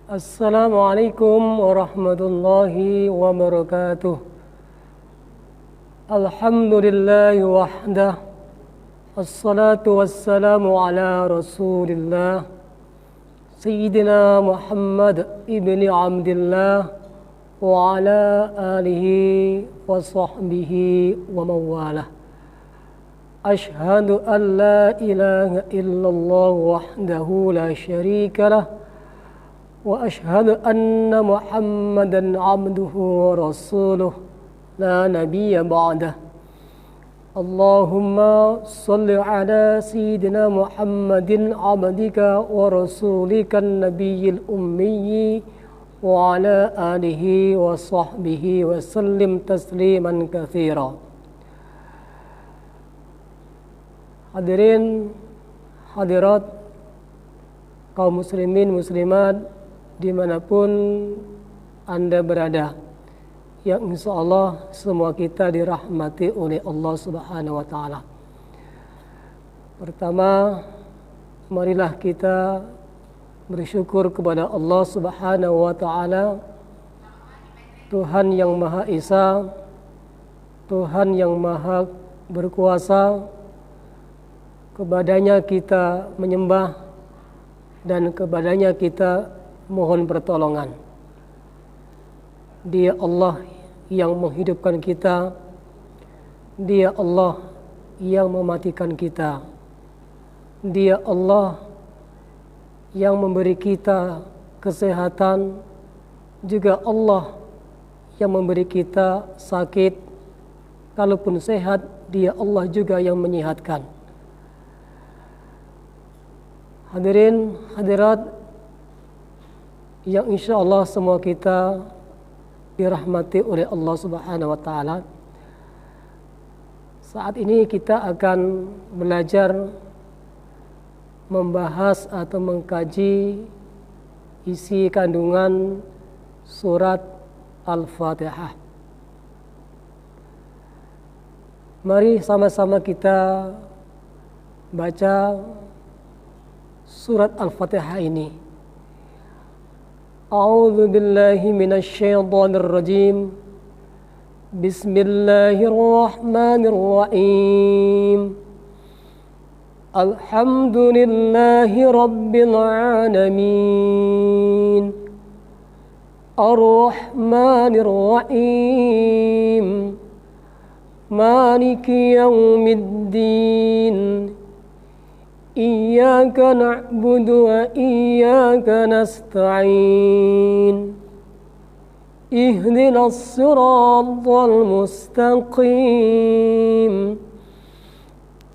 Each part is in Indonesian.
Assalamualaikum warahmatullahi wabarakatuh. Alhamdulillahi wahdah. Assalatu wassalamu ala rasulillah Sayyidina Muhammad ibni Abdillah wa ala alihi wa sahbihi wa mawalah. Ashhadu an la ilaha illallah wahdahu la syarika lah wa ashhadu anna Muhammadan abduhu wa rasuluh la nabiyya ba'dah. Allahumma salli ala sayyidina Muhammadin abdika wa rasulika nabiyyil ummi wa ala alihi wa sahbihi wa sallim tasliman katsira. Hadirin hadirat kaum muslimin muslimat dimanapun Anda berada, yang insya Allah semua kita dirahmati oleh Allah Subhanahu wa Ta'ala. Pertama, marilah kita bersyukur kepada Allah Subhanahu wa Ta'ala, Tuhan yang Maha Esa, Tuhan yang Maha Berkuasa. Kepadanya kita menyembah dan kepadanya kita mohon pertolongan. Dia Allah yang menghidupkan kita, Dia Allah yang mematikan kita, Dia Allah yang memberi kita kesehatan, juga Allah yang memberi kita sakit. Kalaupun sehat, Dia Allah juga yang menyehatkan. Hadirin hadirat yang insya Allah semua kita dirahmati oleh Allah Subhanahu wa Ta'ala. Saat ini kita akan belajar membahas atau mengkaji isi kandungan surat Al-Fatihah. Mari sama-sama kita baca surat Al-Fatihah ini. A'udzu billahi minasy syaithanir rajim. Bismillahirrahmanirrahim. Alhamdulillahi rabbil alamin. Ar-Rahmanir Rahim. Maliki yaumiddin. Iyyaka na'budu wa iyyaka nasta'in. Ihdinas siratal mustaqim.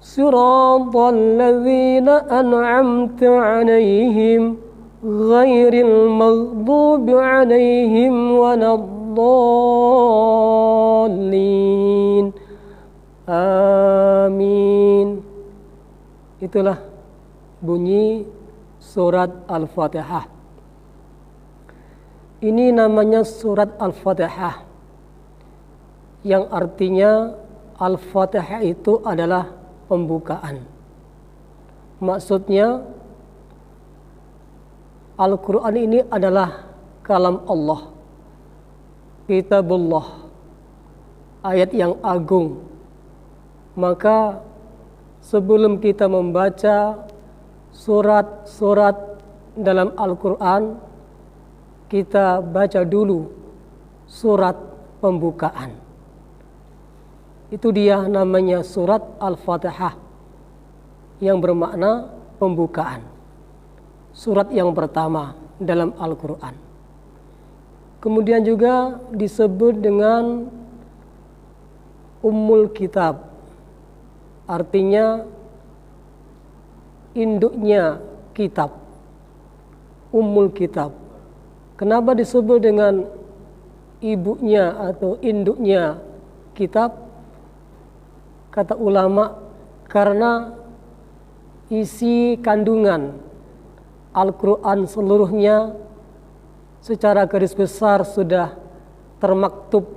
Siratal ladzina an'amta 'alaihim ghairil maghdubi 'alaihim waladdallin. Amin. Itulah bunyi surat Al-Fatihah. Ini namanya surat Al-Fatihah, yang artinya Al-Fatihah itu adalah pembukaan. Maksudnya Al-Quran ini adalah kalam Allah, kitabullah, ayat yang agung. Maka sebelum kita membaca surat-surat dalam Al-Quran, kita baca dulu surat pembukaan. Itu dia namanya surat Al-Fatihah, yang bermakna pembukaan. Surat yang pertama dalam Al-Quran. Kemudian juga disebut dengan Ummul Kitab. Artinya induknya kitab, Ummul Kitab. Kenapa disebut dengan ibunya atau induknya kitab? Kata ulama, karena isi kandungan Al-Quran seluruhnya secara garis besar sudah termaktub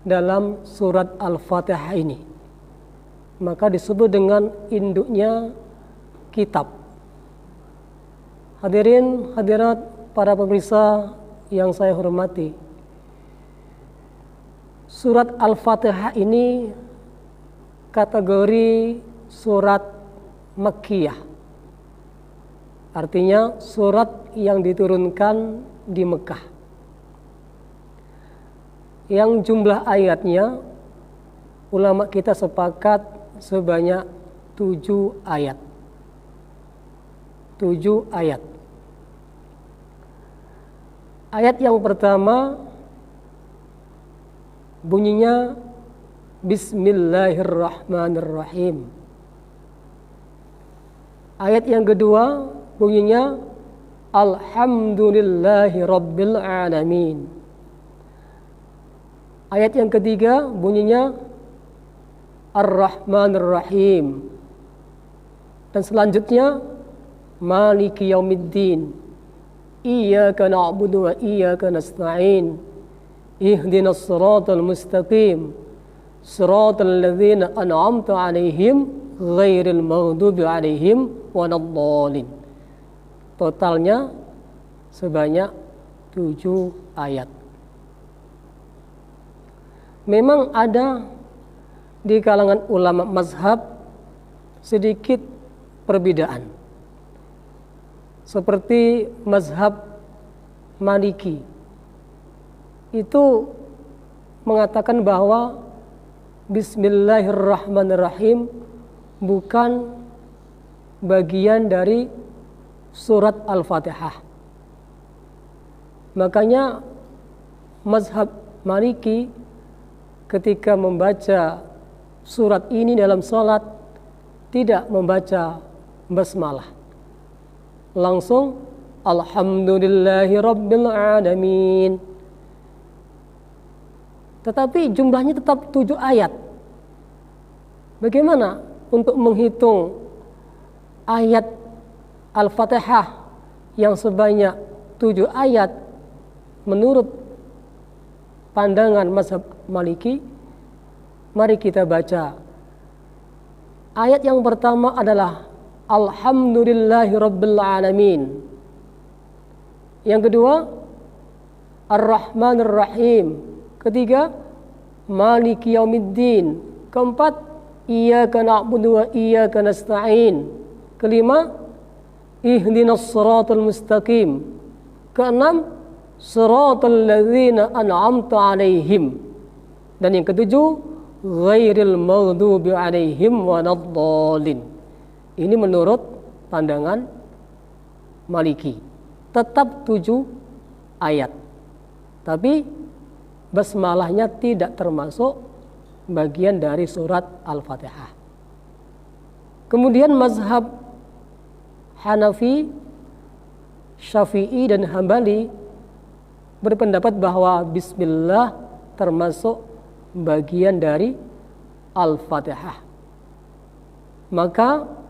dalam surat Al-Fatihah ini. Maka disebut dengan induknya kitab. Hadirin hadirat para pemirsa yang saya hormati, surat Al-Fatihah ini kategori surat Makkiyah. Artinya surat yang diturunkan di Mekah. Yang jumlah ayatnya ulama kita sepakat sebanyak 7 ayat. 7 ayat. Ayat yang pertama bunyinya Bismillahirrahmanirrahim. Ayat yang kedua bunyinya Alhamdulillahi Rabbil Alamin. Ayat yang ketiga bunyinya Ar-Rahmanir-Rahim. Dan selanjutnya Maliki Yaumiddin. Iyyaka na'budu wa iyyaka nasta'in. Ihdinas siratal mustaqim. Siratal ladzina an'amta 'alaihim ghairil maghdubi 'alaihim waladdallin. Totalnya sebanyak 7 ayat. Memang ada di kalangan ulama mazhab sedikit perbedaan. Seperti mazhab Maliki itu mengatakan bahwa Bismillahirrahmanirrahim bukan bagian dari surat Al-Fatihah. Makanya mazhab Maliki ketika membaca surat ini dalam salat tidak membaca basmalah. Langsung Alhamdulillahi Rabbil Alamin. Tetapi jumlahnya tetap 7 ayat. Bagaimana untuk menghitung ayat Al-Fatihah yang sebanyak 7 ayat menurut pandangan mazhab Maliki? Mari kita baca. Ayat yang pertama adalah Alhamdulillahi Rabbil Alamin. Yang kedua Ar-Rahmanir-Rahim. Ketiga Maliki Yaumiddin. Keempat Iyyaka na'budu wa iyyaka nasta'in. Kelima Ihdinas siratal mustaqim. Keenam Siratal ladzina an'amta 'alaihim. Dan yang ketujuh ghairil maghdubi 'alaihim waladdallin. Ini menurut pandangan Maliki. Tetap 7 ayat. Tapi basmalahnya tidak termasuk bagian dari surat Al-Fatihah. Kemudian mazhab Hanafi, Syafi'i dan Hambali berpendapat bahwa bismillah termasuk bagian dari Al-Fatihah. Maka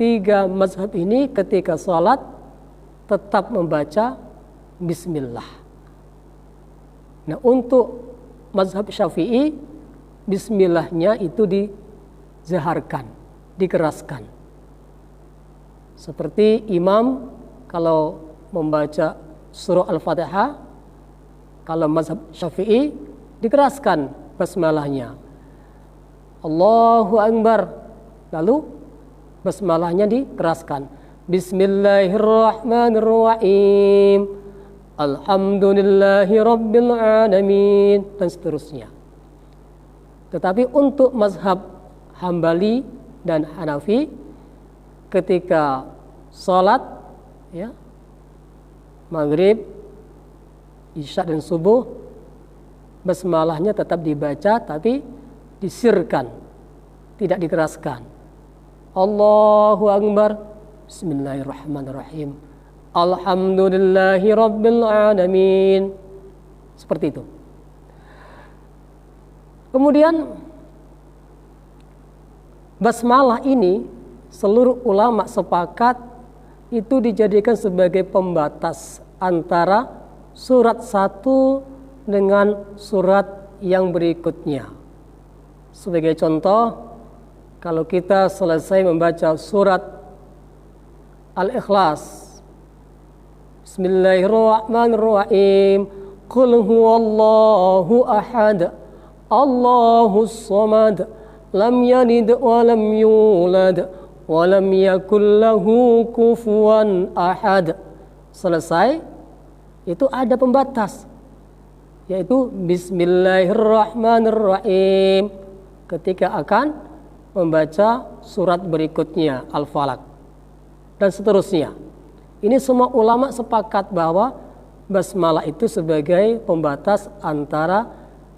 3 mazhab ini ketika salat tetap membaca bismillah. Nah, untuk mazhab Syafi'i bismillahnya itu dizaharkan, dikeraskan. Seperti imam kalau membaca surah Al-Fatihah, kalau mazhab Syafi'i dikeraskan basmalahnya. Allahu Akbar. Lalu basmalahnya dikeraskan. Bismillahirrahmanirrahim. Alhamdulillahi Rabbil Alamin. Dan seterusnya. Tetapi untuk mazhab Hambali dan Hanafi ketika salat ya, maghrib, isya dan subuh, basmalahnya tetap dibaca tapi disirkan, tidak dikeraskan. Allahu Akbar. Bismillahirrahmanirrahim. Alhamdulillahi Rabbil Alamin. Seperti itu. Kemudian basmalah ini seluruh ulama sepakat itu dijadikan sebagai pembatas antara surat satu dengan surat yang berikutnya. Sebagai contoh, kalau kita selesai membaca surat Al-Ikhlas, Bismillahirrahmanirrahim. Qul huwallahu ahad, Allahus samad, lam yalid wa lam yulad wa lam yakul lahu kufuwan ahad. Selesai, itu ada pembatas, yaitu Bismillahirrahmanirrahim ketika akan membaca surat berikutnya, Al-Falaq, dan seterusnya. Ini semua ulama sepakat bahwa basmalah itu sebagai pembatas antara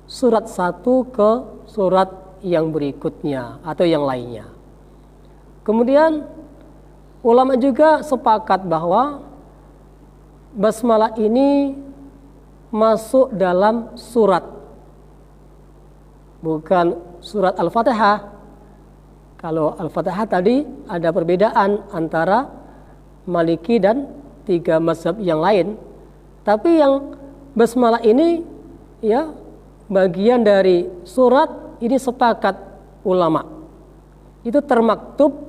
surat satu ke surat yang berikutnya atau yang lainnya. Kemudian ulama juga sepakat bahwa basmalah ini masuk dalam surat, bukan surat Al-Fatihah. Kalau Al-Fatihah tadi ada perbedaan antara Maliki dan 3 mazhab yang lain. Tapi yang basmalah ini ya bagian dari surat ini sepakat ulama. Itu termaktub,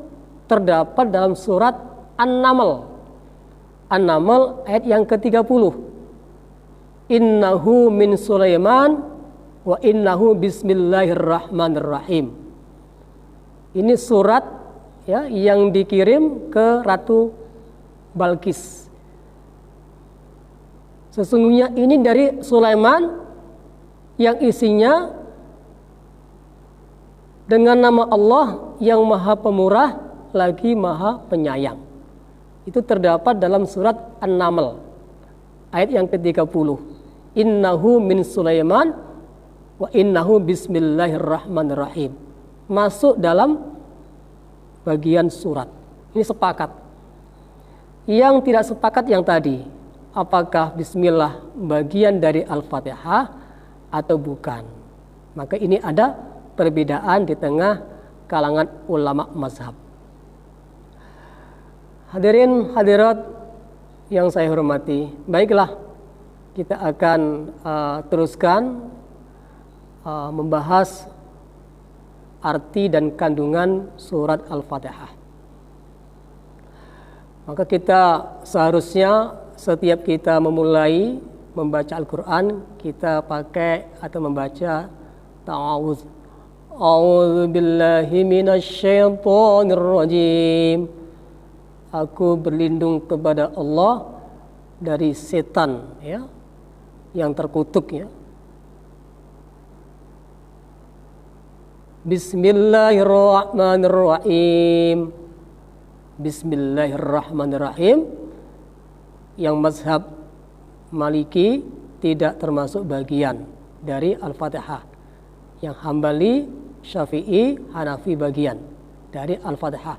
terdapat dalam surat An-Naml. An-Naml ayat yang ke-30. Innahu min Sulaiman wa innahu bismillahirrahmanirrahim. Ini surat ya yang dikirim ke Ratu Balkis. Sesungguhnya ini dari Sulaiman yang isinya dengan nama Allah yang Maha Pemurah lagi Maha Penyayang. Itu terdapat dalam surat An-Naml ayat yang ke-30. Innahu min Sulaiman wa innahu bismillahirrahmanirrahim. Masuk dalam bagian surat. Ini sepakat. Yang tidak sepakat yang tadi, apakah bismillah bagian dari Al-Fatihah atau bukan? Maka ini ada perbedaan di tengah kalangan ulama mazhab. Hadirin hadirat yang saya hormati, baiklah kita akan teruskan membahas arti dan kandungan surat Al-Fatihah. Maka kita seharusnya setiap kita memulai membaca Al-Quran, kita pakai atau membaca ta'awudz. A'udzu billahi minasyaitonir rajim. Aku berlindung kepada Allah dari setan ya yang terkutuk ya. Bismillahirrahmanirrahim. Bismillahirrahmanirrahim. Yang mazhab Maliki tidak termasuk bagian dari Al-Fatihah. Yang Hambali, Syafi'i, Hanafi bagian dari Al-Fatihah.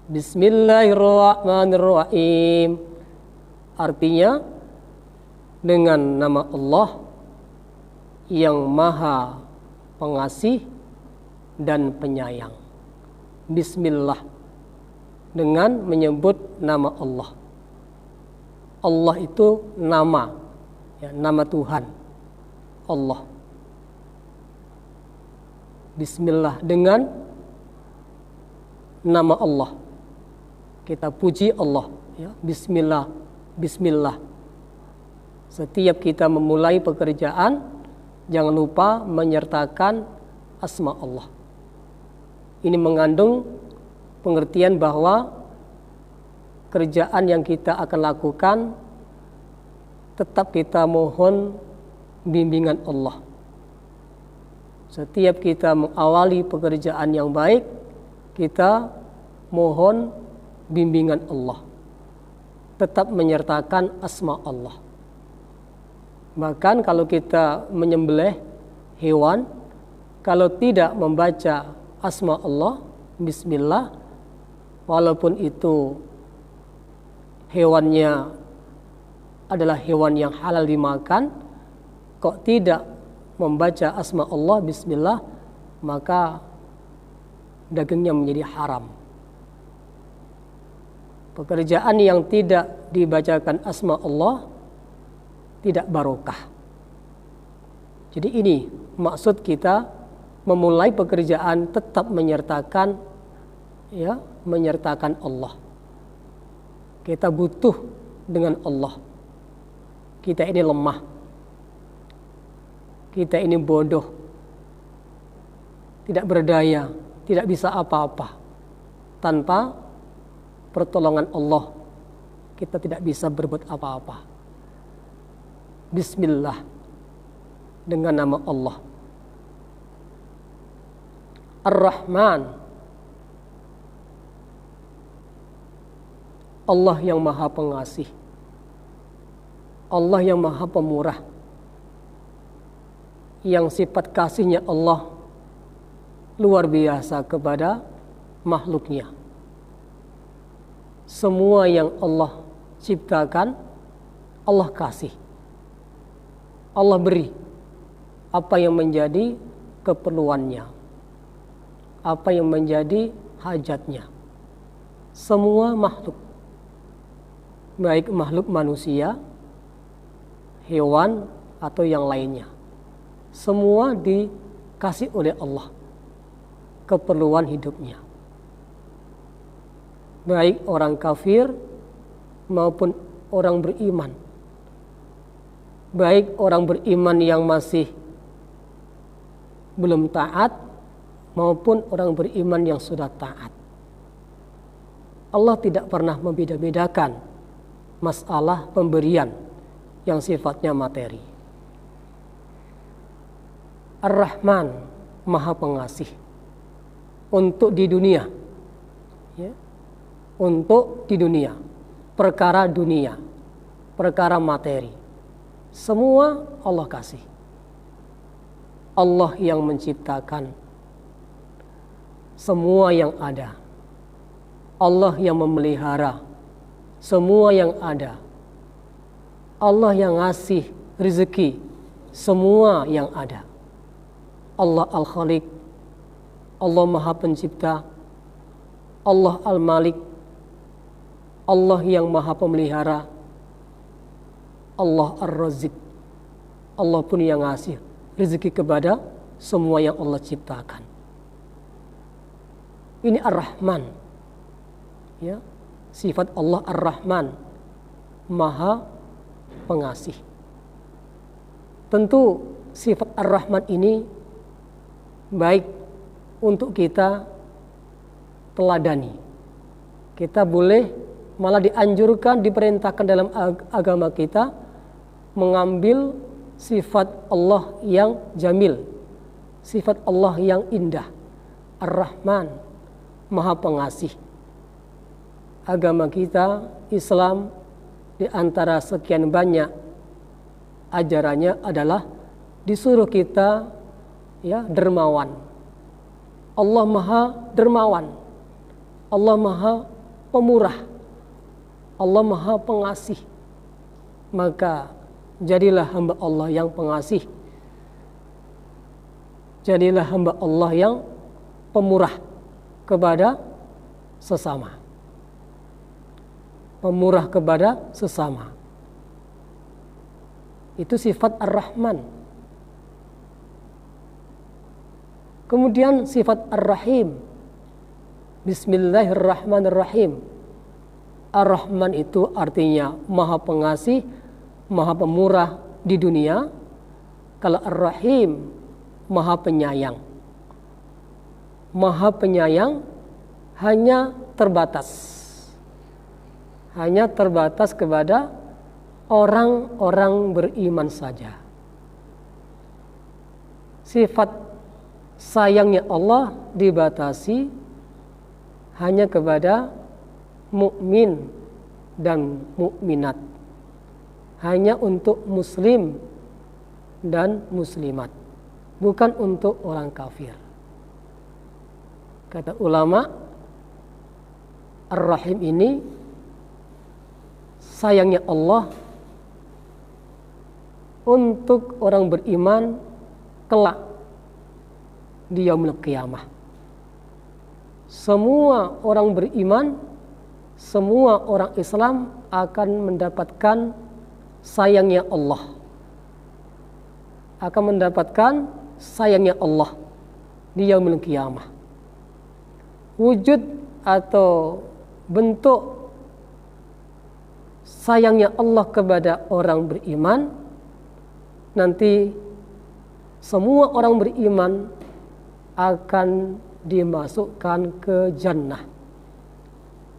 Bismillahirrahmanirrahim. Artinya dengan nama Allah yang Maha Pengasih dan Penyayang. Bismillah, dengan menyebut nama Allah. Allah itu nama, ya, nama Tuhan, Allah. Bismillah, dengan nama Allah kita puji Allah ya. Bismillah, Bismillah. Setiap kita memulai pekerjaan, jangan lupa menyertakan asma Allah. Ini mengandung pengertian bahwa kerjaan yang kita akan lakukan tetap kita mohon bimbingan Allah. Setiap kita mengawali pekerjaan yang baik, kita mohon bimbingan Allah. Tetap menyertakan asma Allah. Bahkan kalau kita menyembelih hewan, kalau tidak membaca asma Allah, Bismillah, walaupun itu hewannya adalah hewan yang halal dimakan, kok tidak membaca asma Allah, Bismillah, maka dagingnya menjadi haram. Pekerjaan yang tidak dibacakan asma Allah tidak barokah. Jadi ini maksud kita memulai pekerjaan tetap menyertakan ya, menyertakan Allah. Kita butuh dengan Allah. kita ini lemah, kita ini bodoh, tidak berdaya, tidak bisa apa-apa. Tanpa pertolongan Allah, kita tidak bisa berbuat apa-apa. Bismillah, dengan nama Allah. Ar-Rahman, Allah yang Maha Pengasih, Allah yang Maha Pemurah, yang sifat kasihnya Allah luar biasa kepada makhluknya. Semua yang Allah ciptakan, Allah kasih, Allah beri apa yang menjadi keperluannya, apa yang menjadi hajatnya. Semua makhluk, baik makhluk manusia, hewan, atau yang lainnya, semua dikasih oleh Allah keperluan hidupnya. Baik orang kafir maupun orang beriman. Baik orang beriman yang masih belum taat maupun orang beriman yang sudah taat. Allah tidak pernah membeda-bedakan masalah pemberian yang sifatnya materi. Ar-Rahman, Maha Pengasih untuk di dunia, ya, untuk di dunia, perkara dunia, perkara materi, semua Allah kasih. Allah yang menciptakan semua yang ada, Allah yang memelihara semua yang ada, Allah yang ngasih rezeki semua yang ada. Allah Al-Khaliq, Allah Maha Pencipta, Allah Al-Malik, Allah yang Maha Pemelihara, Allah Ar-Razik, Allah pun yang ngasih rezeki kepada semua yang Allah ciptakan. Ini Ar-Rahman, ya, sifat Allah Ar-Rahman, Maha Pengasih. Tentu sifat Ar-Rahman ini baik untuk kita teladani. Kita boleh, malah dianjurkan, diperintahkan dalam agama kita mengambil sifat Allah yang jamil, sifat Allah yang indah. Ar-Rahman, Maha Pengasih. Agama kita Islam di antara sekian banyak ajarannya adalah disuruh kita, ya, dermawan. Allah Maha Dermawan, Allah Maha Pemurah, Allah Maha Pengasih. Maka jadilah hamba Allah yang pengasih, jadilah hamba Allah yang pemurah kepada sesama, pemurah kepada sesama. Itu sifat Ar-Rahman. Kemudian sifat Ar-Rahim. Bismillahirrahmanirrahim. Ar-Rahman itu artinya Maha Pengasih, Maha Pemurah di dunia. Kalau Ar-Rahim, Maha Penyayang. Maha Penyayang hanya terbatas kepada orang-orang beriman saja. Sifat sayangnya Allah dibatasi hanya kepada mukmin dan mukminat, hanya untuk muslim dan muslimat, bukan untuk orang kafir. Kata ulama, Ar-Rahim ini sayangnya Allah untuk orang beriman kelak di yaumul qiyamah. Semua orang beriman, semua orang Islam akan mendapatkan sayangnya Allah, akan mendapatkan sayangnya Allah di yaumul qiyamah. Wujud atau bentuk sayangnya Allah kepada orang beriman, nanti semua orang beriman akan dimasukkan ke jannah,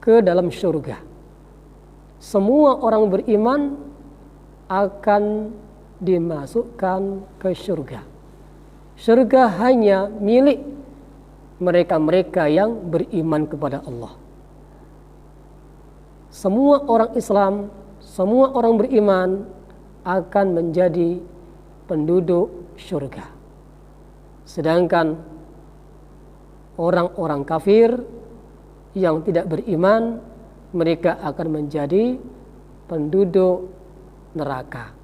ke dalam surga. Semua orang beriman akan dimasukkan ke surga. Surga hanya milik mereka-mereka yang beriman kepada Allah. Semua orang Islam, semua orang beriman akan menjadi penduduk surga. Sedangkan orang-orang kafir yang tidak beriman, mereka akan menjadi penduduk neraka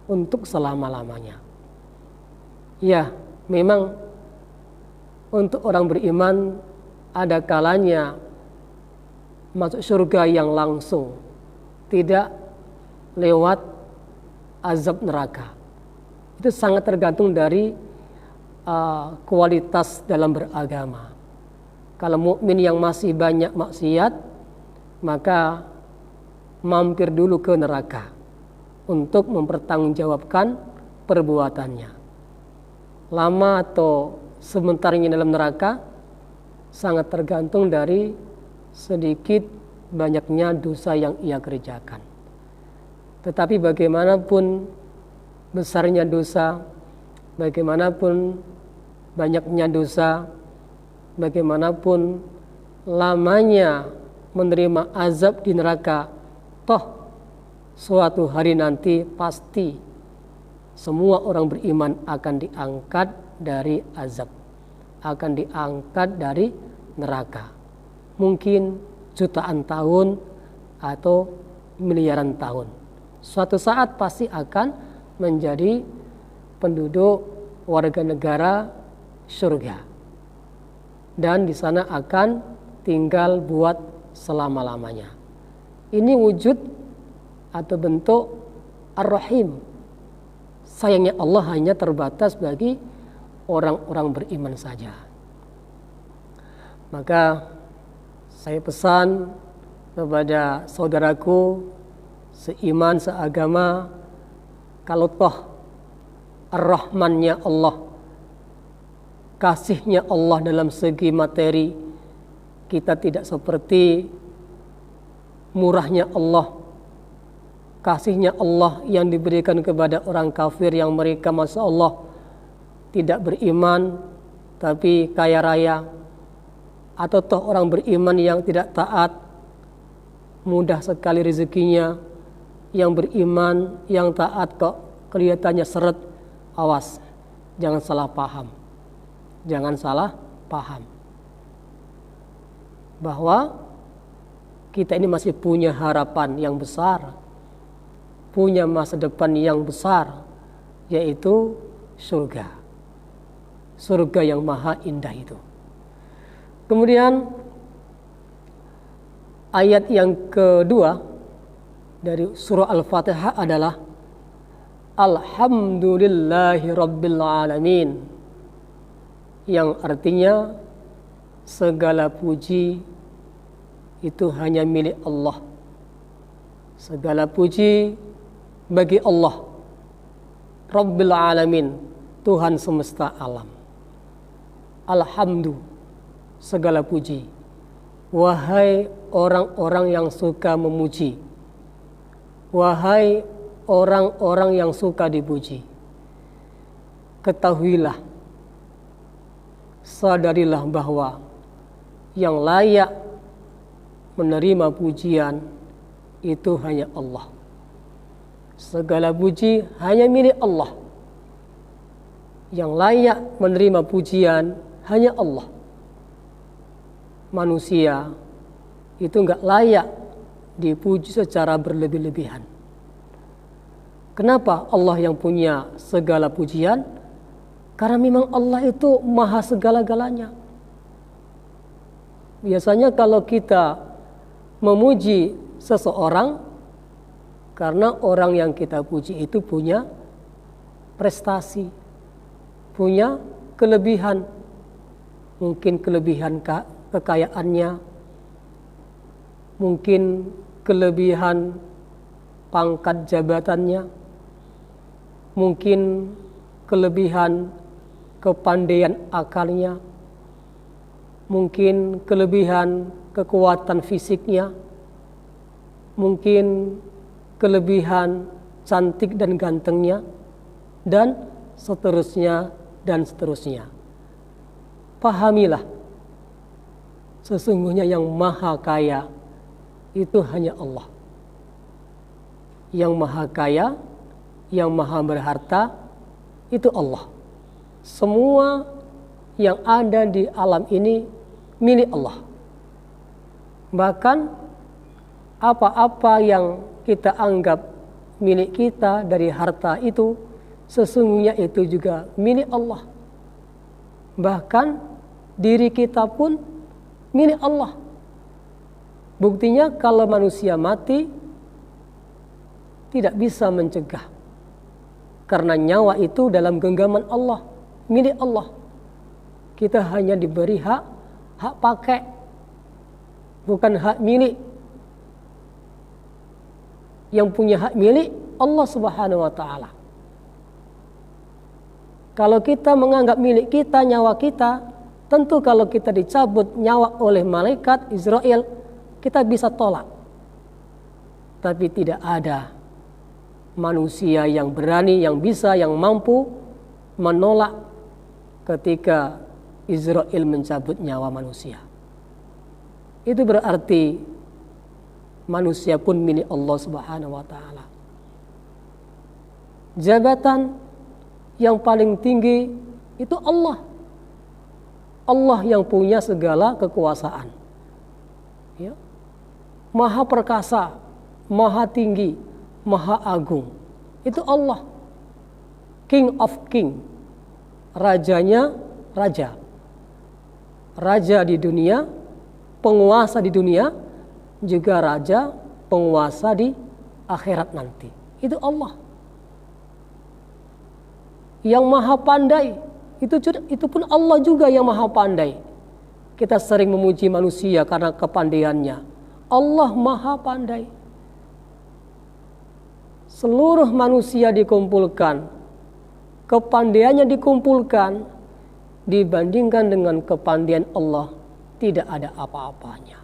untuk selama-lamanya. Ya, memang untuk orang beriman ada kalanya masuk surga yang langsung, tidak lewat azab neraka. Itu sangat tergantung dari kualitas dalam beragama. Kalau mukmin yang masih banyak maksiat, maka mampir dulu ke neraka untuk mempertanggungjawabkan perbuatannya. Lama atau sementaranya dalam neraka sangat tergantung dari sedikit banyaknya dosa yang ia kerjakan. Tetapi bagaimanapun besarnya dosa, bagaimanapun banyaknya dosa, bagaimanapun lamanya menerima azab di neraka, toh suatu hari nanti pasti semua orang beriman akan diangkat dari azab, akan diangkat dari neraka. Mungkin jutaan tahun atau miliaran tahun. Suatu saat pasti akan menjadi penduduk warga negara surga. Dan di sana akan tinggal buat selama-lamanya. Ini wujud atau bentuk Ar-Rahim. Sayangnya Allah hanya terbatas bagi orang-orang beriman saja. Maka saya pesan kepada saudaraku seiman, seagama, kalau toh Ar-Rahmannya Allah, kasihnya Allah dalam segi materi, kita tidak seperti murahnya Allah, kasihnya Allah yang diberikan kepada orang kafir yang mereka masya Allah tidak beriman tapi kaya raya, atau toh orang beriman yang tidak taat mudah sekali rezekinya, yang beriman yang taat kok kelihatannya seret. Awas, jangan salah paham, jangan salah paham bahwa kita ini masih punya harapan yang besar, punya masa depan yang besar, yaitu surga. Surga yang maha indah itu. Kemudian ayat yang kedua dari surah Al-Fatihah adalah Alhamdulillahi Rabbil Alamin, yang artinya segala puji itu hanya milik Allah. Segala puji bagi Allah, Rabbil Alamin, Tuhan semesta alam. Alhamdulillah, segala puji. Wahai orang-orang yang suka memuji, wahai orang-orang yang suka dipuji, ketahuilah, sadarilah bahwa yang layak menerima pujian itu hanya Allah. Segala puji hanya milik Allah. Yang layak menerima pujian hanya Allah. Manusia itu enggak layak dipuji secara berlebih-lebihan. Kenapa Allah yang punya segala pujian? Karena memang Allah itu maha segala-galanya. Biasanya kalau kita memuji seseorang, karena orang yang kita puji itu punya prestasi, punya kelebihan, mungkin kelebihan kekayaannya, mungkin kelebihan pangkat jabatannya, mungkin kelebihan kepandaian akalnya, mungkin kelebihan kekuatan fisiknya, mungkin kelebihan cantik dan gantengnya, dan seterusnya dan seterusnya. Pahamilah, sesungguhnya yang maha kaya itu hanya Allah. Yang maha kaya, yang maha berharta itu Allah. Semua yang ada di alam ini milik Allah. Bahkan apa-apa yang kita anggap milik kita dari harta itu, sesungguhnya itu juga milik Allah. Bahkan diri kita pun milik Allah. Buktinya kalau manusia mati tidak bisa mencegah, karena nyawa itu dalam genggaman Allah, milik Allah. Kita hanya diberi hak pakai, bukan hak milik. Yang punya hak milik Allah Subhanahu wa ta'ala. Kalau kita menganggap milik kita nyawa kita, tentu kalau kita dicabut nyawa oleh malaikat Israel, kita bisa tolak. Tapi tidak ada manusia yang berani, yang bisa, yang mampu menolak ketika Israel mencabut nyawa manusia. Itu berarti manusia pun milik Allah Subhanahu wa ta'ala. Jabatan yang paling tinggi itu Allah. Allah yang punya segala kekuasaan. Ya. Maha perkasa, maha tinggi, maha agung. Itu Allah. King of King. Rajanya raja. Raja di dunia, penguasa di dunia, juga raja penguasa di akhirat nanti. Itu Allah. Yang maha pandai, itu pun Allah juga yang maha pandai. Kita sering memuji manusia karena kepandaiannya. Allah maha pandai. Seluruh manusia dikumpulkan, kepandaiannya dikumpulkan, dibandingkan dengan kepandaian Allah, tidak ada apa-apanya.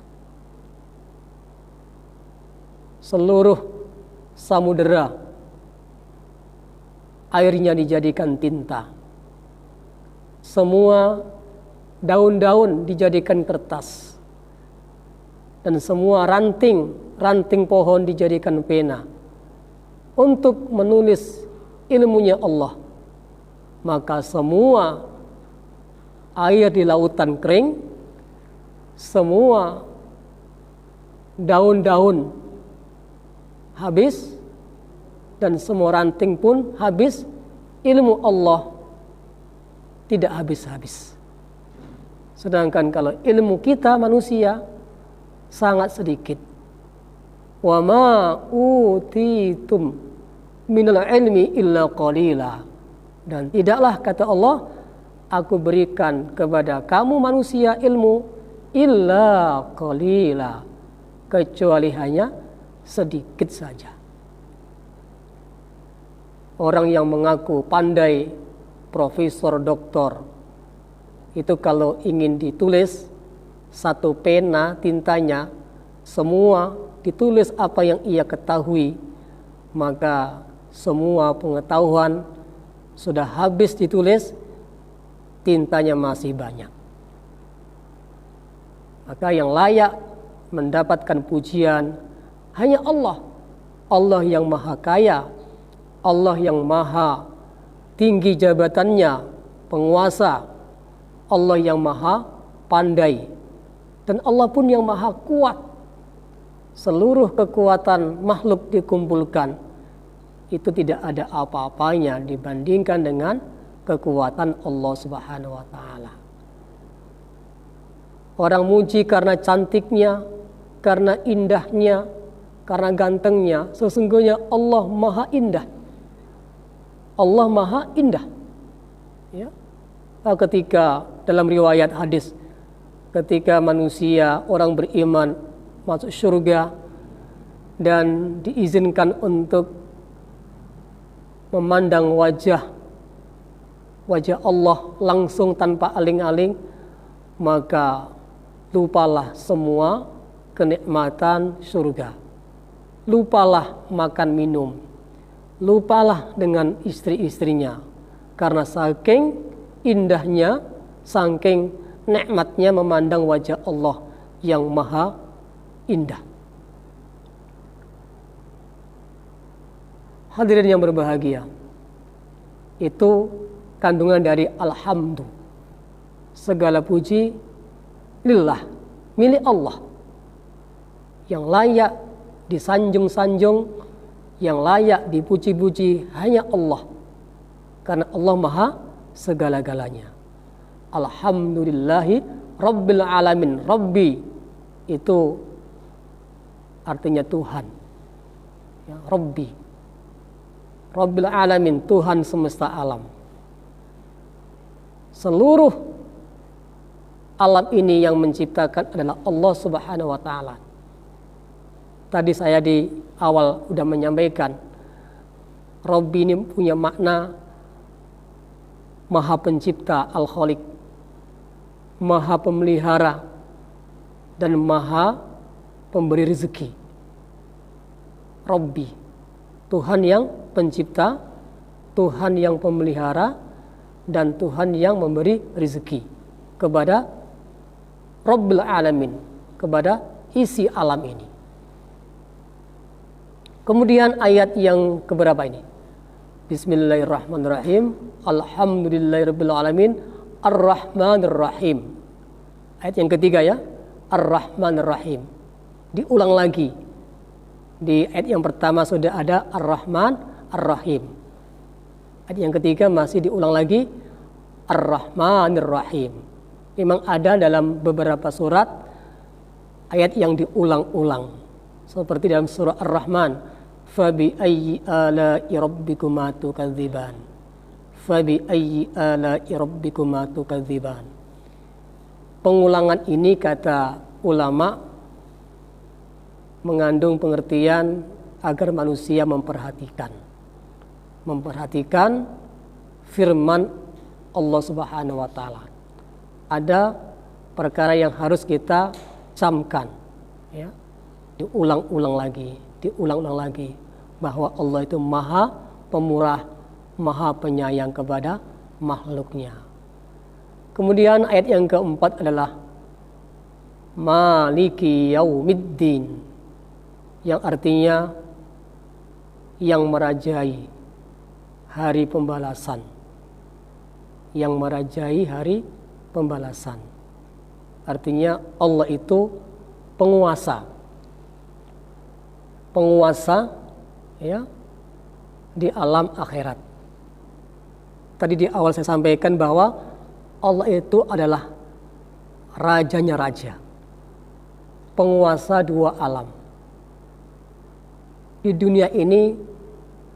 Seluruh samudera airnya dijadikan tinta. Semua daun-daun dijadikan kertas. Dan semua ranting pohon dijadikan pena untuk menulis ilmunya Allah. Maka semua air di lautan kering, semua daun-daun habis, dan semua ranting pun habis, ilmu Allah tidak habis-habis. Sedangkan kalau ilmu kita manusia sangat sedikit. Wa ma utitum minal ilmi illa qalila. Dan tidaklah, kata Allah, aku berikan kepada kamu manusia ilmu illa qalila, kecuali hanya sedikit saja. Orang yang mengaku pandai, profesor, doktor, itu kalau ingin ditulis, satu pena tintanya, semua ditulis apa yang ia ketahui, maka semua pengetahuan sudah habis ditulis, tintanya masih banyak. Maka yang layak mendapatkan pujian hanya Allah. Allah yang maha kaya, Allah yang maha tinggi jabatannya, penguasa, Allah yang maha pandai, dan Allah pun yang maha kuat. Seluruh kekuatan makhluk dikumpulkan, itu tidak ada apa-apanya dibandingkan dengan kekuatan Allah Subhanahu wa ta'ala. Orang muji karena cantiknya, karena indahnya, karena gantengnya. Sesungguhnya Allah maha indah. Allah maha indah. Ya. Ketika dalam riwayat hadis, ketika manusia, orang beriman masuk surga, dan diizinkan untuk memandang wajah Allah langsung tanpa aling-aling, maka lupalah semua kenikmatan surga. Lupalah makan minum, lupalah dengan istri-istrinya, karena saking indahnya, saking nikmatnya memandang wajah Allah yang maha indah. Hadirin yang berbahagia, itu kandungan dari alhamdu. Segala puji lillah, milik Allah, yang layak disanjung-sanjung, yang layak dipuji-puji hanya Allah, karena Allah maha segala-galanya. Alhamdulillahi Rabbil Alamin. Rabbi itu artinya Tuhan, ya, Rabbi, Rabbil Alamin, Tuhan semesta alam. Seluruh alam ini yang menciptakan adalah Allah Subhanahu wa Ta'ala. Tadi saya di awal sudah menyampaikan, Rabbi ini punya makna Maha Pencipta, Al-Khaliq, Maha Pemelihara, dan Maha Pemberi rezeki. Rabbi, Tuhan yang pencipta, Tuhan yang pemelihara, dan Tuhan yang memberi rezeki kepada Rabbil Alamin, kepada isi alam ini. Kemudian ayat yang keberapa ini? Bismillahirrahmanirrahim. Alhamdulillahirabbil alamin, Ar-Rahmanir-Rahim. Ayat yang ketiga ya, Ar-Rahmanir-Rahim. Diulang lagi. Di ayat yang pertama sudah ada Ar-Rahman, Ar-Rahim. Ayat yang ketiga masih diulang lagi, Ar-Rahmanir-Rahim. Memang ada dalam beberapa surat ayat yang diulang-ulang. Seperti dalam surah Ar-Rahman, Fabi ayyi ala'i rabbikuma tukadziban. Fabi ayyi ala'i rabbikuma tukadziban. Pengulangan ini kata ulama mengandung pengertian agar manusia memperhatikan firman Allah Subhanahu wa Ta'ala. Ada perkara yang harus kita camkan, ya, diulang-ulang lagi, bahwa Allah itu maha pemurah, maha penyayang kepada makhluknya. Kemudian ayat yang keempat adalah Maliki Yaumiddin, yang artinya yang merajai hari pembalasan, yang merajai hari pembalasan. Artinya Allah itu penguasa ya di alam akhirat. Tadi di awal saya sampaikan bahwa Allah itu adalah rajanya raja, penguasa dua alam. Di dunia ini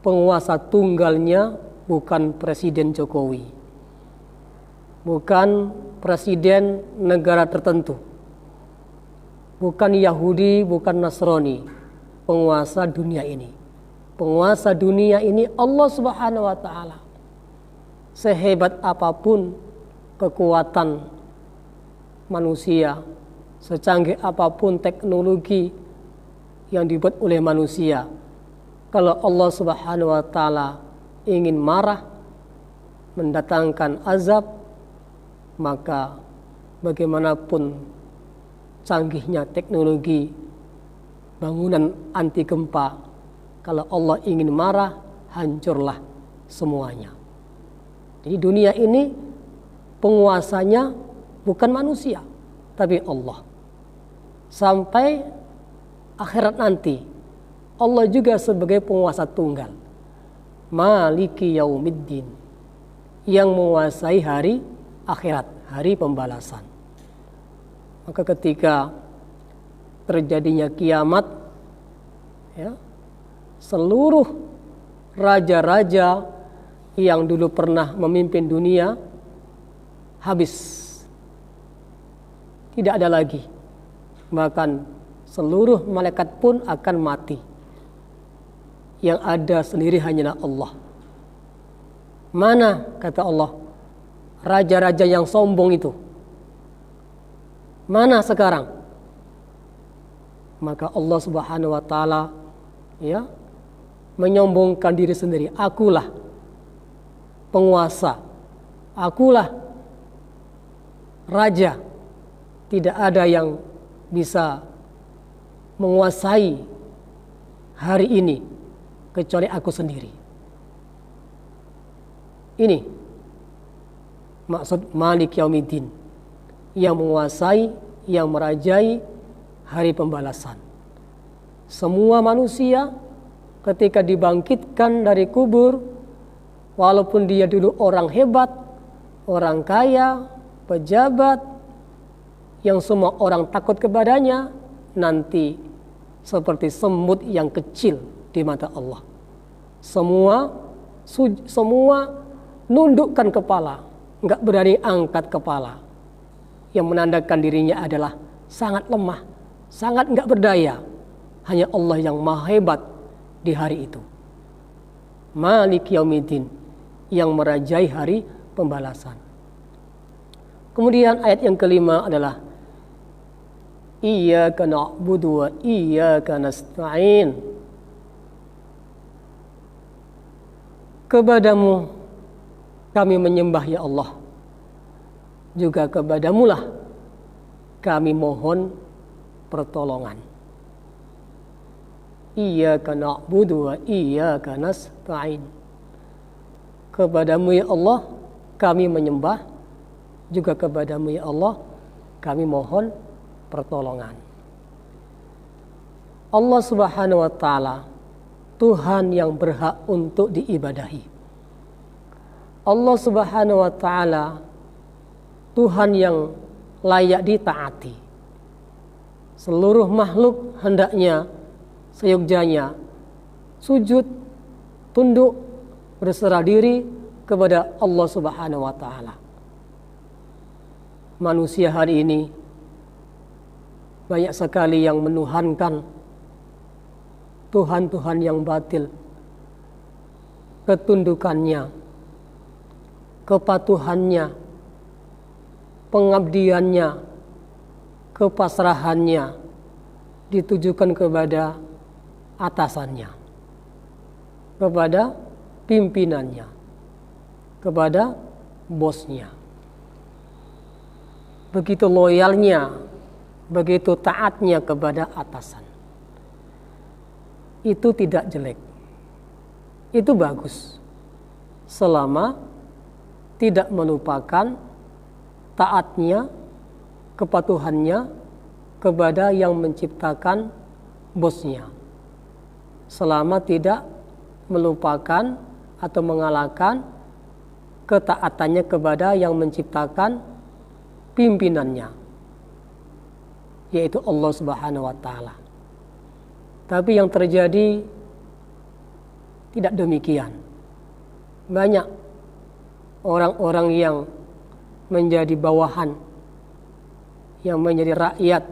penguasa tunggalnya bukan Presiden Jokowi, bukan presiden negara tertentu, bukan Yahudi, bukan Nasrani. Penguasa dunia ini, penguasa dunia ini Allah Subhanahu wa Ta'ala. Sehebat apapun kekuatan manusia, secanggih apapun teknologi yang dibuat oleh manusia, kalau Allah Subhanahu wa Ta'ala ingin marah, mendatangkan azab, maka bagaimanapun canggihnya teknologi bangunan anti gempa, kalau Allah ingin marah, hancurlah semuanya. Jadi dunia ini penguasanya bukan manusia, tapi Allah. Sampai akhirat nanti, Allah juga sebagai penguasa tunggal. Maliki Yaumiddin, yang menguasai hari akhirat, hari pembalasan. Maka ketika terjadinya kiamat, ya, seluruh raja-raja yang dulu pernah memimpin dunia habis, tidak ada lagi. Bahkan seluruh malaikat pun akan mati. yang ada sendiri hanyalah Allah. Mana, kata Allah, raja-raja yang sombong itu? Mana sekarang? Maka Allah Subhanahu wa taala menyombongkan diri sendiri. Akulah penguasa, akulah raja. Tidak ada yang bisa menguasai hari ini kecuali aku sendiri. Ini maksud Malik Yaumiddin, yang menguasai, yang merajai hari pembalasan. Semua manusia ketika dibangkitkan dari kubur, walaupun dia dulu orang hebat, orang kaya, pejabat, yang semua orang takut kepadanya, nanti seperti semut yang kecil di mata Allah. Semua nundukkan kepala, nggak berani angkat kepala, yang menandakan dirinya adalah sangat lemah, sangat nggak berdaya. Hanya Allah yang maha hebat di hari itu. Malik Yaumiddin, yang merajai hari pembalasan. Kemudian ayat yang kelima adalah Iyyaka na'budu wa iyyaka nasta'in. Kepadamu kami menyembah ya Allah, juga kepadamulah kami mohon pertolongan. Iyyaka na'budu wa iyyaka nasta'in. Kepadamu ya Allah kami menyembah, juga kepadamu ya Allah kami mohon pertolongan. Allah Subhanahu wa taala Tuhan yang berhak untuk diibadahi. Allah Subhanahu wa taala Tuhan yang layak ditaati. Seluruh makhluk hendaknya seyogyanya sujud, tunduk, berserah diri kepada Allah Subhanahu wa taala. Manusia hari ini banyak sekali yang menuhankan Tuhan-Tuhan yang batil. Ketundukannya, kepatuhannya, pengabdiannya, kepasrahannya ditujukan kepada atasannya, kepada pimpinannya, kepada bosnya. Begitu loyalnya, begitu taatnya kepada atasan. Itu tidak jelek, itu bagus, selama tidak melupakan taatnya, kepatuhannya kepada yang menciptakan bosnya, selama tidak melupakan atau mengalahkan ketaatannya kepada yang menciptakan pimpinannya, yaitu Allah Subhanahu wa taala. Tapi yang terjadi tidak demikian. Banyak orang-orang yang menjadi bawahan, yang menjadi rakyat,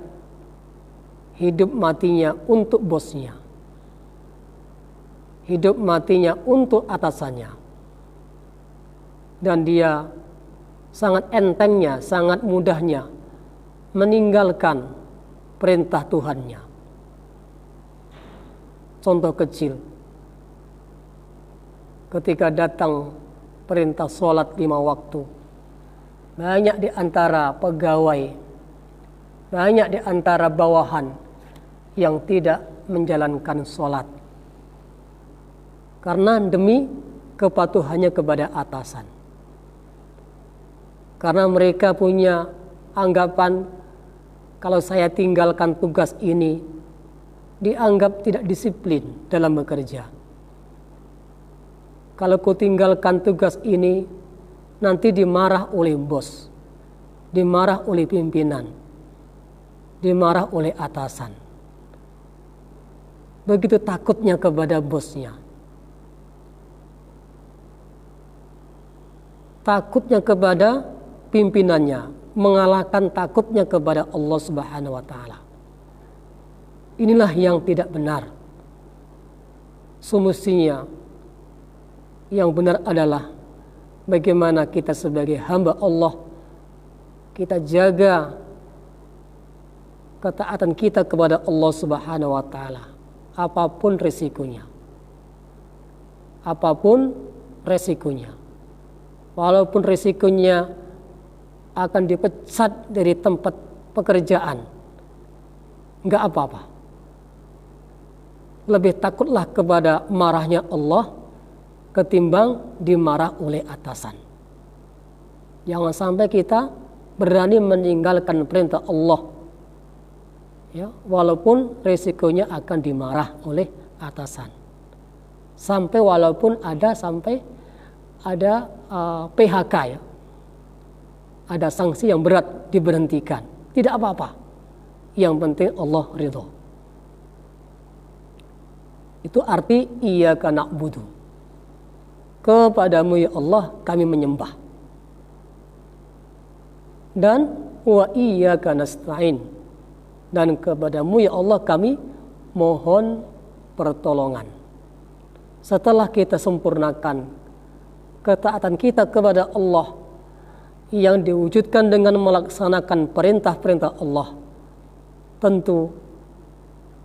hidup matinya untuk bosnya, hidup matinya untuk atasannya, dan dia sangat entengnya, sangat mudahnya meninggalkan perintah Tuhannya. Contoh kecil, ketika datang perintah sholat 5 waktu, banyak di antara pegawai, banyak di antara bawahan yang tidak menjalankan sholat karena demi kepatuhannya kepada atasan. Karena mereka punya anggapan, kalau saya tinggalkan tugas ini, dianggap tidak disiplin dalam bekerja. Kalau ku tinggalkan tugas ini, nanti dimarah oleh bos, dimarah oleh pimpinan, dimarah oleh atasan. Begitu takutnya kepada bosnya, takutnya kepada pimpinannya, mengalahkan takutnya kepada Allah Subhanahu wa taala. Inilah yang tidak benar. semestinya yang benar adalah bagaimana kita sebagai hamba Allah, kita jaga ketaatan kita kepada Allah Subhanahu wa taala apapun resikonya. Apapun resikonya. Walaupun resikonya akan dipecat dari tempat pekerjaan, enggak apa-apa. Lebih takutlah kepada marahnya Allah ketimbang dimarah oleh atasan. Jangan sampai kita berani meninggalkan perintah Allah, ya, walaupun resikonya akan dimarah oleh atasan. Walaupun ada PHK, ya, ada sanksi yang berat diberhentikan, tidak apa-apa. Yang penting Allah ridho. Itu arti iyyaka na'budu. Kepadamu ya Allah kami menyembah. Dan wa iyyaka nasta'in. Dan kepadamu ya Allah kami mohon pertolongan. Setelah kita sempurnakan ketaatan kita kepada Allah yang diwujudkan dengan melaksanakan perintah-perintah Allah, tentu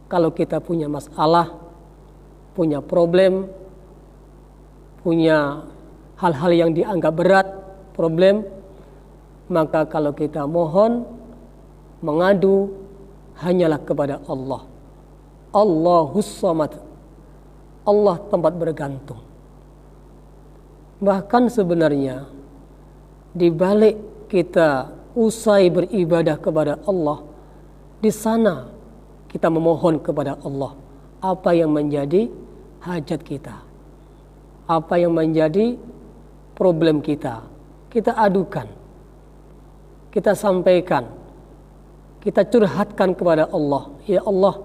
kalau kita punya masalah, punya problem, punya hal-hal yang dianggap berat, problem, maka kalau kita mohon, mengadu, hanyalah kepada Allah. Allahus Samad. Allah tempat bergantung. Bahkan sebenarnya di balik kita usai beribadah kepada Allah, di sana kita memohon kepada Allah apa yang menjadi hajat kita, apa yang menjadi problem kita, kita adukan, kita sampaikan, kita curhatkan kepada Allah. Ya Allah,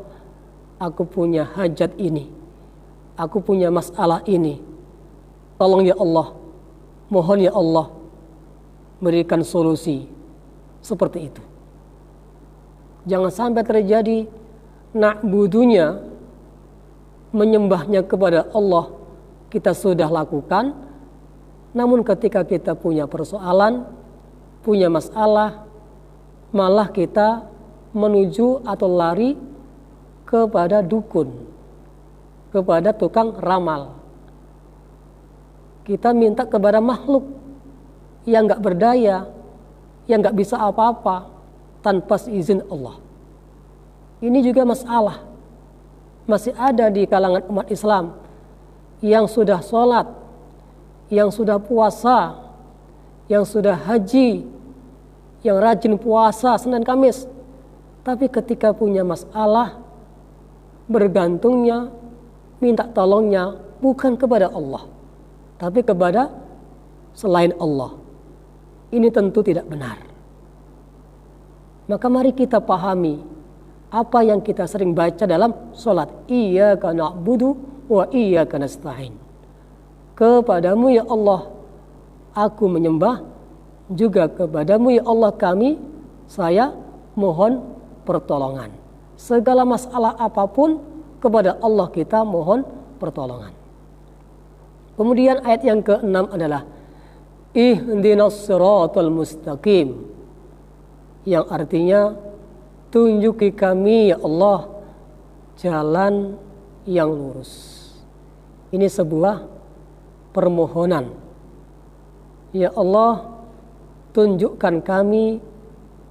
aku punya hajat ini, aku punya masalah ini, tolong ya Allah, mohon ya Allah, berikan solusi. Seperti itu. Jangan sampai terjadi na'budunya, menyembahnya kepada Allah, kita sudah lakukan, namun ketika kita punya persoalan, punya masalah, malah kita menuju atau lari kepada dukun, kepada tukang ramal. Kita minta kepada makhluk yang gak berdaya, yang gak bisa apa-apa tanpa izin Allah. Ini juga masalah. Masih ada di kalangan umat Islam yang sudah sholat, yang sudah puasa, yang sudah haji, yang rajin puasa Senin Kamis, tapi ketika punya masalah, bergantungnya, minta tolongnya bukan kepada Allah, tapi kepada selain Allah. Ini tentu tidak benar. Maka mari kita pahami apa yang kita sering baca dalam sholat. Iyyaka na'budu wa iyyaka nasta'in. Kepadamu ya Allah aku menyembah, juga kepadamu ya Allah saya mohon pertolongan. Segala masalah apapun kepada Allah kita mohon pertolongan. Kemudian ayat yang ke-6 adalah ihdinas siratal mustaqim, yang artinya tunjuki kami ya Allah jalan yang lurus. Ini sebuah permohonan. Ya Allah, tunjukkan kami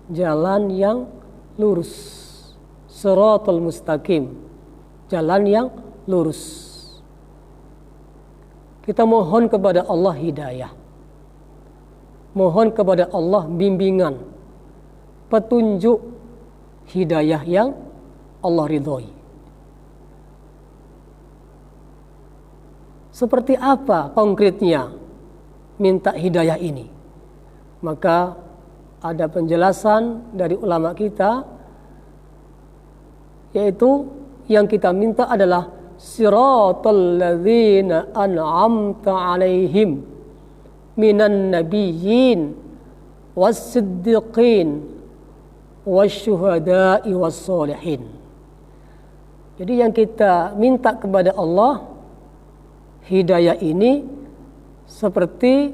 jalan yang lurus. Siratal mustaqim, jalan yang lurus. Kita mohon kepada Allah hidayah. Mohon kepada Allah bimbingan, petunjuk, hidayah yang Allah ridhoi. Seperti apa konkretnya minta hidayah ini? Maka ada penjelasan dari ulama kita, yaitu yang kita minta adalah siratal ladzina an'amta 'alaihim minan nabiyyin was-siddiqin wasyuhada'i was-solihin. Jadi yang kita minta kepada Allah hidayah ini seperti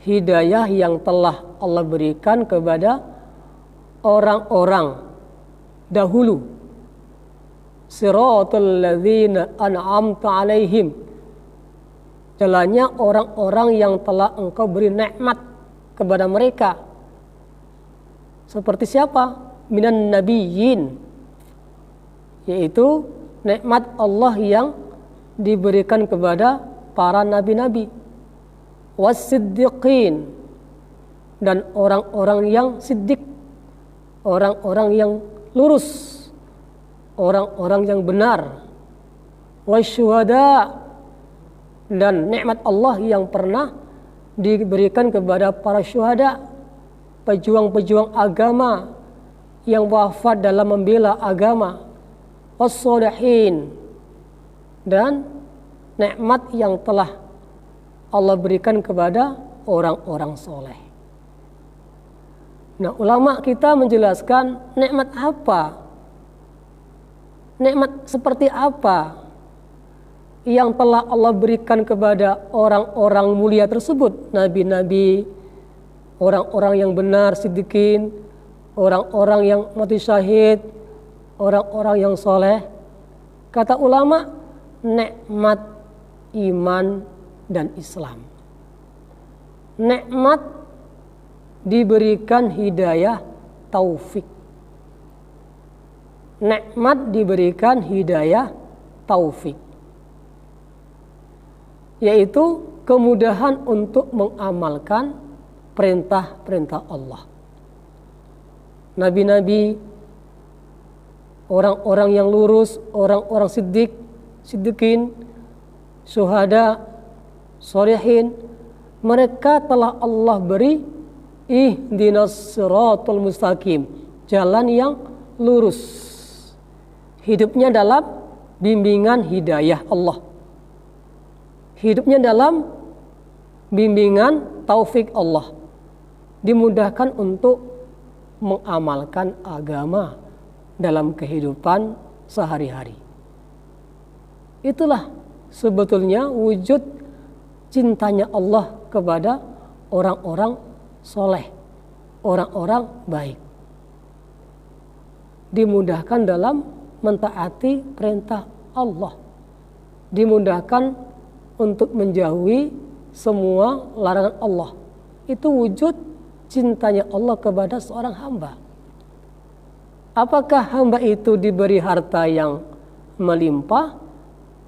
hidayah yang telah Allah berikan kepada orang-orang dahulu. Siratal ladzina an'amta alaihim, jalannya orang-orang yang telah Engkau beri nikmat kepada mereka. Seperti siapa? Minan nabiyyin, yaitu nikmat Allah yang diberikan kepada para nabi-nabi. Was-siddiqin, dan orang-orang yang siddiq, orang-orang yang lurus, orang-orang yang benar. Wasyuhada, dan nikmat Allah yang pernah diberikan kepada para syuhada, pejuang-pejuang agama yang wafat dalam membela agama. Was-sholihin, dan nikmat yang telah Allah berikan kepada orang-orang soleh. Nah, ulama kita menjelaskan nikmat apa? Nikmat seperti apa yang telah Allah berikan kepada orang-orang mulia tersebut, nabi-nabi, orang-orang yang benar, siddiqin, orang-orang yang mati syahid, orang-orang yang soleh. Kata ulama, nikmat iman dan Islam. Nikmat diberikan hidayah taufik. Nikmat diberikan hidayah taufik, yaitu kemudahan untuk mengamalkan perintah-perintah Allah. Nabi-nabi, orang-orang yang lurus, orang-orang siddiqin, syuhada, sholihin, mereka telah Allah beri ihdinas siratal mustaqim, jalan yang lurus. Hidupnya dalam bimbingan hidayah Allah, hidupnya dalam bimbingan taufik Allah, dimudahkan untuk mengamalkan agama dalam kehidupan sehari-hari. Itulah sebetulnya wujud cintanya Allah kepada orang-orang soleh, orang-orang baik. Dimudahkan dalam mentaati perintah Allah, dimudahkan untuk menjauhi semua larangan Allah. Itu wujud cintanya Allah kepada seorang hamba. Apakah hamba itu diberi harta yang melimpah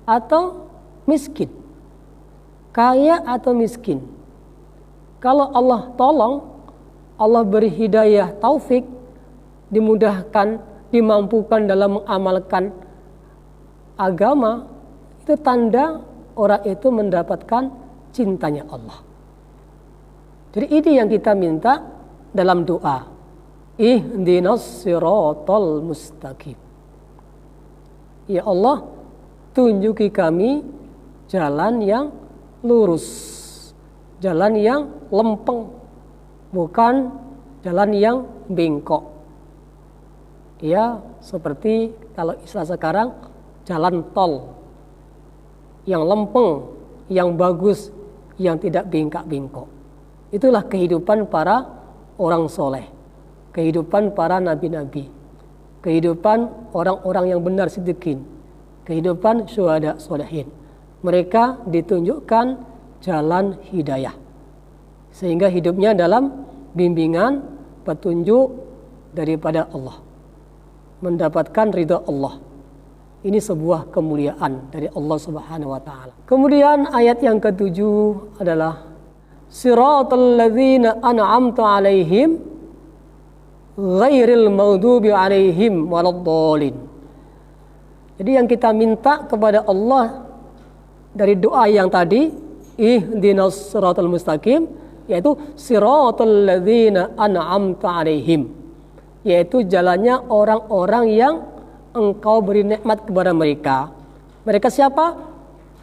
atau miskin, kaya atau miskin? Kalau Allah tolong, Allah beri hidayah taufik, dimudahkan, dimampukan dalam mengamalkan agama, itu tanda orang itu mendapatkan cintanya Allah. Jadi ini yang kita minta dalam doa, ihdinas siratal mustaqim. Ya Allah, tunjuki kami jalan yang lurus, jalan yang lempeng, bukan jalan yang bengkok. Ya, seperti kalau istilah sekarang, jalan tol yang lempeng, yang bagus, yang tidak bengkak-bengkok. Itulah kehidupan para orang soleh, kehidupan para nabi-nabi, kehidupan orang-orang yang benar siddiqin, kehidupan syuhada sholihin. Mereka ditunjukkan jalan hidayah, sehingga hidupnya dalam bimbingan petunjuk daripada Allah, mendapatkan ridha Allah. Ini sebuah kemuliaan dari Allah Subhanahu wa taala. Kemudian ayat yang ke-7 adalah siratal ladzina an'amta 'alaihim ghairil maghdubi 'alaihim waladdallin. Jadi yang kita minta kepada Allah dari doa yang tadi, ihdinas siratal mustaqim, yaitu siratal ladzina an'amta 'alaihim, yaitu jalannya orang-orang yang Engkau beri nikmat kepada mereka. Mereka siapa?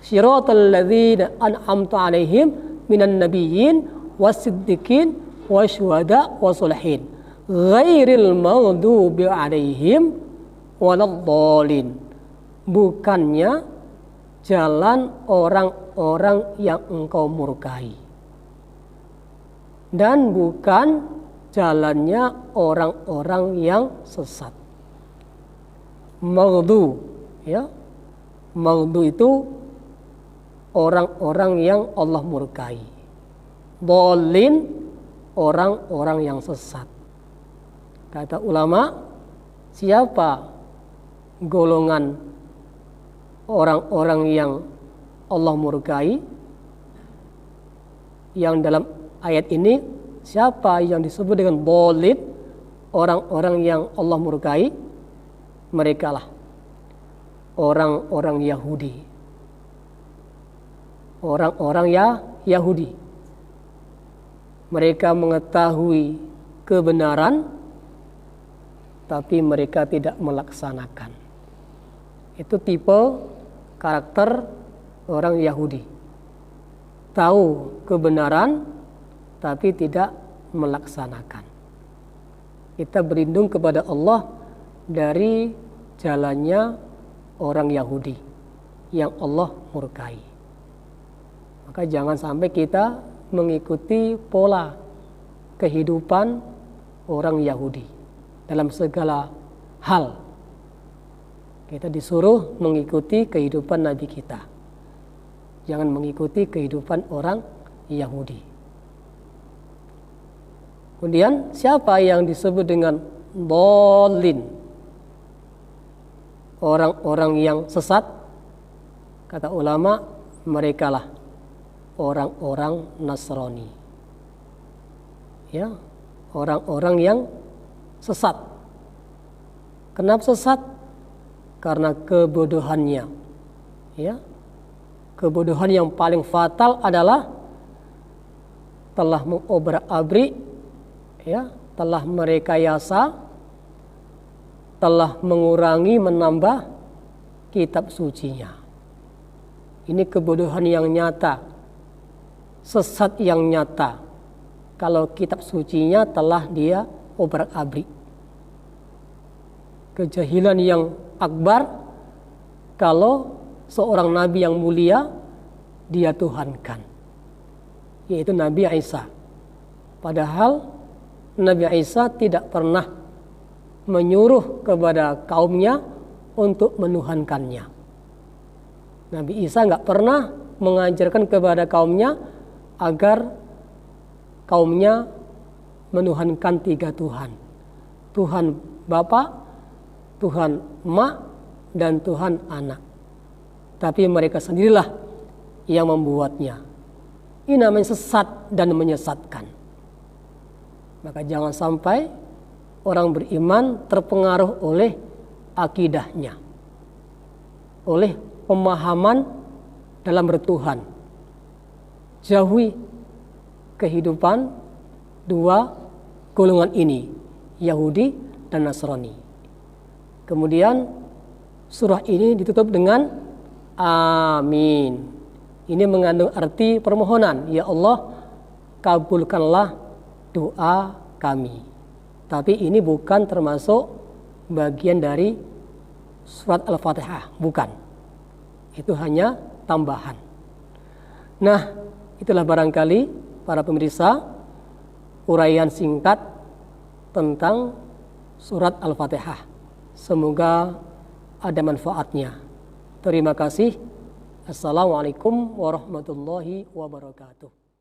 Siratal ladzina an'amta 'alaihim minan nabiyyin wasiddiqin wasyuhada wassolihin ghairil maghdubi 'alaihim waladdallin. Bukannya jalan orang-orang yang engkau murkai, dan bukan jalannya orang-orang yang sesat. Maghdu, ya. Maghdu itu orang-orang yang Allah murkai. Dhalin, orang-orang yang sesat. Kata ulama, siapa golongan orang-orang yang Allah murkai? Yang dalam ayat ini, siapa yang disebut dengan dhalin, orang-orang yang Allah murkai? Mereka lah orang-orang Yahudi. Orang-orang Yahudi. Mereka mengetahui kebenaran, tapi mereka tidak melaksanakan. Itu tipe karakter orang Yahudi. Tahu kebenaran, tapi tidak melaksanakan. Kita berlindung kepada Allah dari jalannya orang Yahudi yang Allah murkai. Maka jangan sampai kita mengikuti pola kehidupan orang Yahudi dalam segala hal. Kita disuruh mengikuti kehidupan Nabi kita. Jangan mengikuti kehidupan orang Yahudi. Kemudian siapa yang disebut dengan dhalin, orang-orang yang sesat? Kata ulama, merekalah orang-orang Nasrani. Ya, orang-orang yang sesat. Kenapa sesat? Karena kebodohannya. Ya. Kebodohan yang paling fatal adalah telah mengobrak-abrik, ya, telah merekayasa, telah mengurangi, menambah kitab sucinya. Ini kebodohan yang nyata, sesat yang nyata. Kalau kitab sucinya telah dia obrak-abrik. Kejahilan yang akbar kalau seorang nabi yang mulia dia tuhankan, yaitu Nabi Isa. Padahal Nabi Isa tidak pernah menyuruh kepada kaumnya untuk menuhankannya. Nabi Isa nggak pernah mengajarkan kepada kaumnya agar kaumnya menuhankan 3 Tuhan. Tuhan Bapa, Tuhan Emak, dan Tuhan Anak. Tapi mereka sendirilah yang membuatnya. Ini namanya sesat dan menyesatkan. Maka jangan sampai orang beriman terpengaruh oleh akidahnya, oleh pemahaman dalam bertuhan. Jauhi kehidupan 2 golongan ini, Yahudi dan Nasrani. Kemudian surah ini ditutup dengan amin. Ini mengandung arti permohonan, ya Allah, kabulkanlah doa kami. Tapi ini bukan termasuk bagian dari surat Al-Fatihah, bukan. Itu hanya tambahan. Nah, itulah barangkali para pemirsa uraian singkat tentang surat Al-Fatihah. Semoga ada manfaatnya. Terima kasih. Assalamualaikum warahmatullahi wabarakatuh.